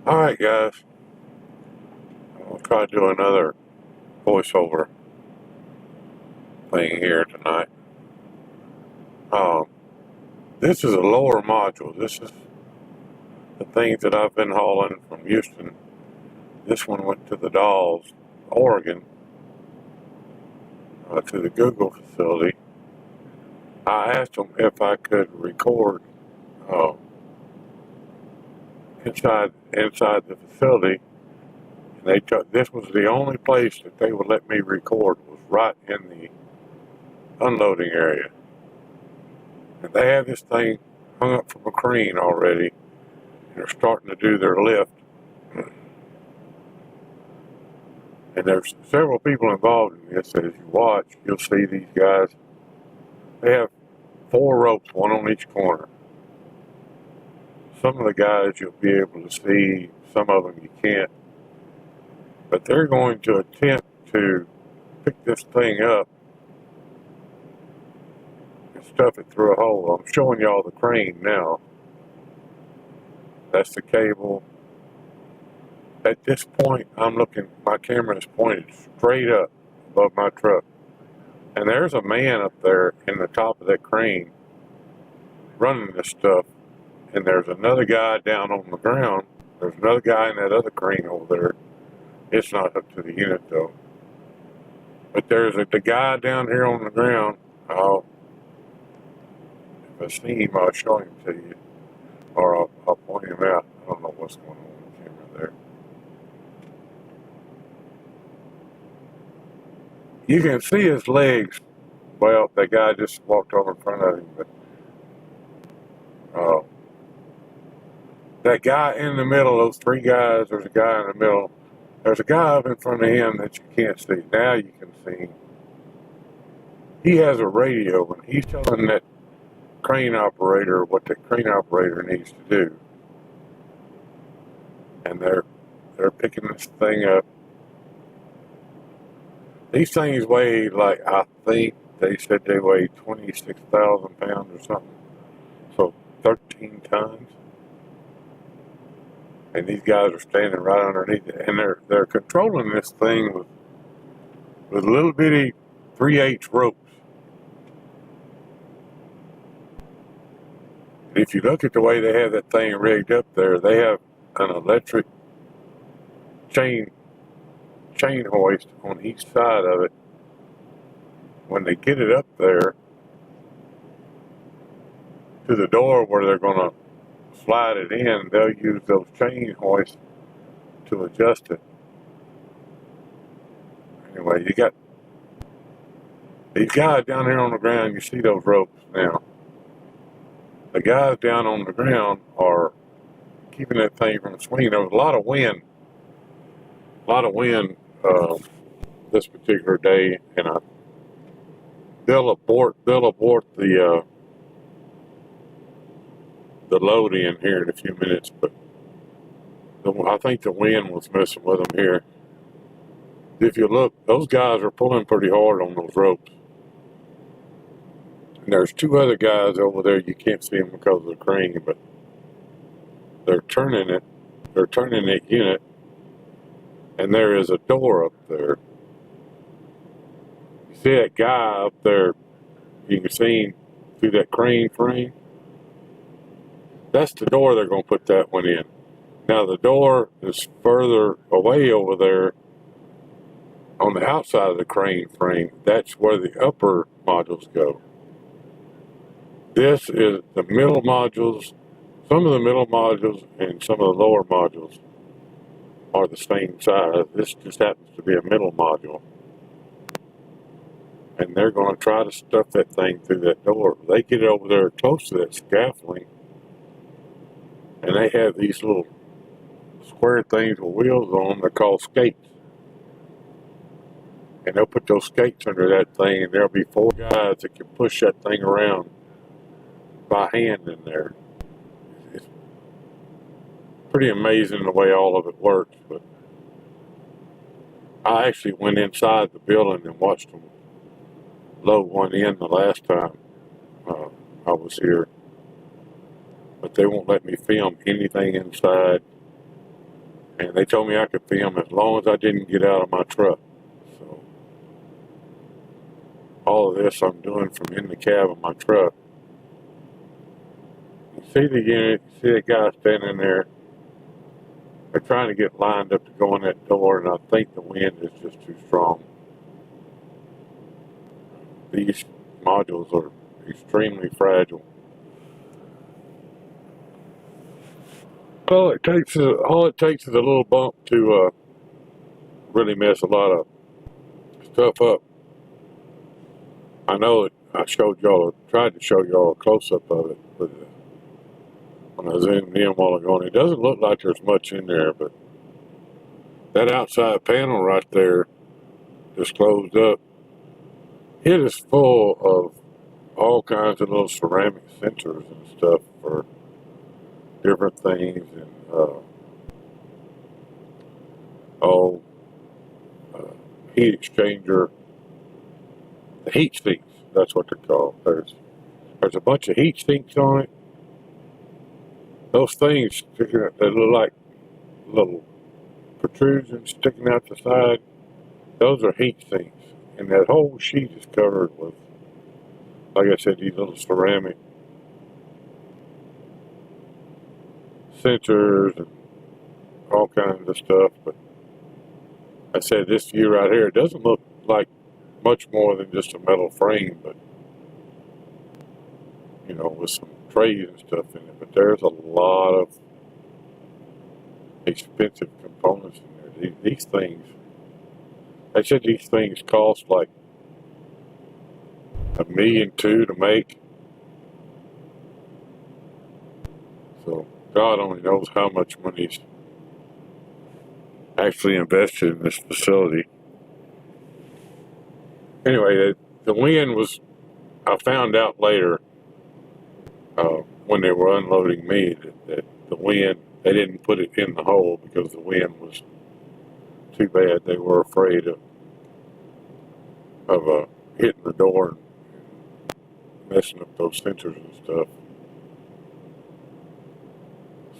Alright guys, I'll try to do another voiceover thing here tonight. This is a lower module. This is the things that I've been hauling from Houston. This one went to the Dalles, Oregon, to the Google facility. I asked them if I could record inside the facility. And this was the only place that they would let me record, was right in the unloading area. And they have this thing hung up from a crane already, and they're starting to do their lift. And there's several people involved in this. As you watch, you'll see these guys. They have 4 ropes, one on each corner. Some of the guys you'll be able to see, some of them you can't. But they're going to attempt to pick this thing up and stuff it through a hole. I'm showing y'all the crane now. That's the cable. At this point, I'm looking, my camera is pointed straight up above my truck. And there's a man up there in the top of that crane running this stuff. And there's another guy down on the ground. There's another guy in that other crane over there. It's not up to the unit though. But there's the guy down here on the ground. If I see him, I'll show him to you. Or I'll point him out. I don't know what's going on with the camera there. You can see his legs. Well, that guy just walked over in front of him, but that guy in the middle, those 3 guys, there's a guy in the middle. There's a guy up in front of him that you can't see. Now you can see him. He has a radio, and he's telling that crane operator what that crane operator needs to do. And they're picking this thing up. These things weigh, like, I think they said they weigh 26,000 pounds or something. So 13 tons. And these guys are standing right underneath it. And they're controlling this thing with little bitty 3/8 ropes. And if you look at the way they have that thing rigged up there, they have an electric chain hoist on each side of it. When they get it up there to the door where they're going to slide it in, they'll use those chain hoists to adjust it. Anyway, you got these guys down here on the ground. You see those ropes now. The guys down on the ground are keeping that thing from swinging. There was a lot of wind this particular day, and they'll abort the load in here in a few minutes, but I think the wind was messing with them here. If you look, those guys are pulling pretty hard on those ropes. And there's 2 other guys over there. You can't see them because of the crane, but they're turning it. They're turning that unit, and there is a door up there. You see that guy up there? You can see him through that crane frame. That's the door they're going to put that one in. Now the door is further away over there on the outside of the crane frame. That's where the upper modules go. This is the middle modules. Some of the middle modules and some of the lower modules are the same size. This just happens to be a middle module. And they're going to try to stuff that thing through that door. They get over there close to that scaffolding, and they have these little square things with wheels on them. They're called skates. And they'll put those skates under that thing, and there'll be 4 guys that can push that thing around by hand in there. It's pretty amazing the way all of it works. But I actually went inside the building and watched them load one in the last time I was here. But they won't let me film anything inside. And they told me I could film as long as I didn't get out of my truck. So all of this I'm doing from in the cab of my truck. You see the unit, you see the guy standing there. They're trying to get lined up to go in that door, and I think the wind is just too strong. These modules are extremely fragile. All it takes is a little bump to really mess a lot of stuff up. I know that I tried to show y'all a close-up of it, but when I zoomed in a while ago, and it doesn't look like there's much in there, but that outside panel right there just closed up. It is full of all kinds of little ceramic sensors and stuff for different things, and heat exchanger, the heat sinks, that's what they're called. There's a bunch of heat sinks on it. Those things sticking out, they look like little protrusions sticking out the side. Those are heat sinks, and that whole sheet is covered with, like I said, these little ceramic sensors and all kinds of stuff. But I said, this view right here, it doesn't look like much more than just a metal frame, but you know, with some trays and stuff in it. But there's a lot of expensive components in there. These things, they said these things cost like $1.2 million to make. So God only knows how much money's actually invested in this facility. Anyway, the wind was, I found out later when they were unloading me that the wind, they didn't put it in the hole because the wind was too bad. They were afraid of hitting the door and messing up those sensors and stuff.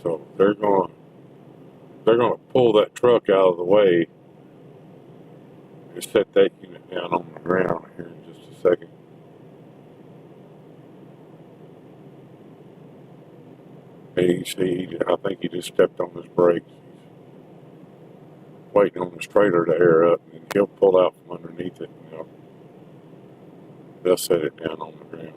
So they're going to pull that truck out of the way and set that unit down on the ground here in just a second. And you can see, I think he just stepped on his brakes. He's waiting on his trailer to air up, and he'll pull out from underneath it, and they'll set it down on the ground.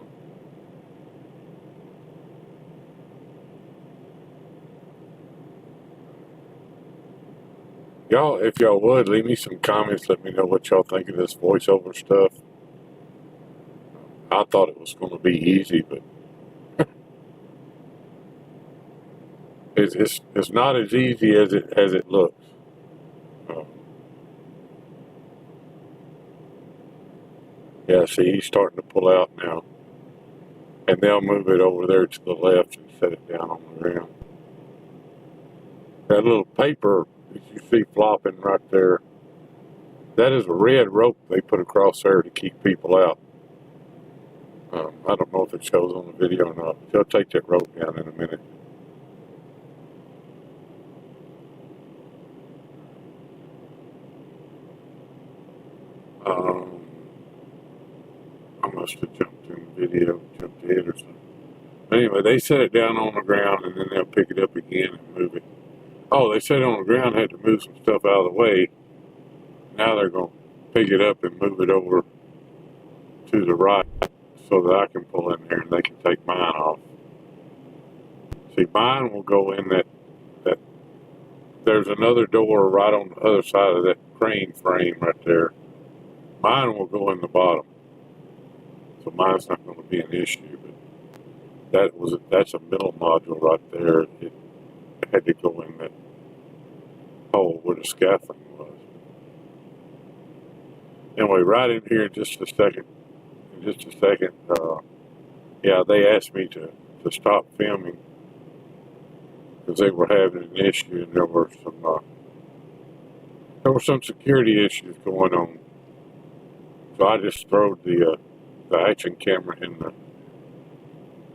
Y'all, if y'all would, leave me some comments. Let me know what y'all think of this voiceover stuff. I thought it was going to be easy, but it's not as easy as it looks. Yeah, see, he's starting to pull out now, and they'll move it over there to the left and set it down on the ground. That little paper that you see flopping right there, that is a red rope they put across there to keep people out. I don't know if it shows on the video or not. They'll take that rope down in a minute. I must have jumped in the video, jumped ahead or something. Anyway, they set it down on the ground, and then they'll pick it up again and move it. Oh, they set it on the ground, had to move some stuff out of the way. Now they're going to pick it up and move it over to the right so that I can pull in there and they can take mine off. See, mine will go in that there's another door right on the other side of that crane frame right there. Mine will go in the bottom. So mine's not going to be an issue, but that's a middle module right there. It had to go in that hole where the scaffolding was. Anyway, right in here in just a second, yeah, they asked me to stop filming because they were having an issue, and there were some security issues going on. So I just threw the action camera in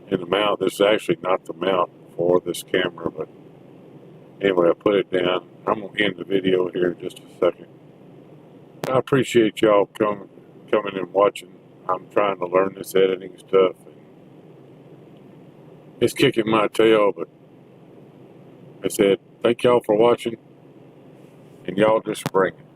the mount. This is actually not the mount for this camera, but Anyway, I put it down. I'm going to end the video here in just a second. I appreciate y'all coming and watching. I'm trying to learn this editing stuff. It's kicking my tail, but I said, thank y'all for watching, and y'all just bring it.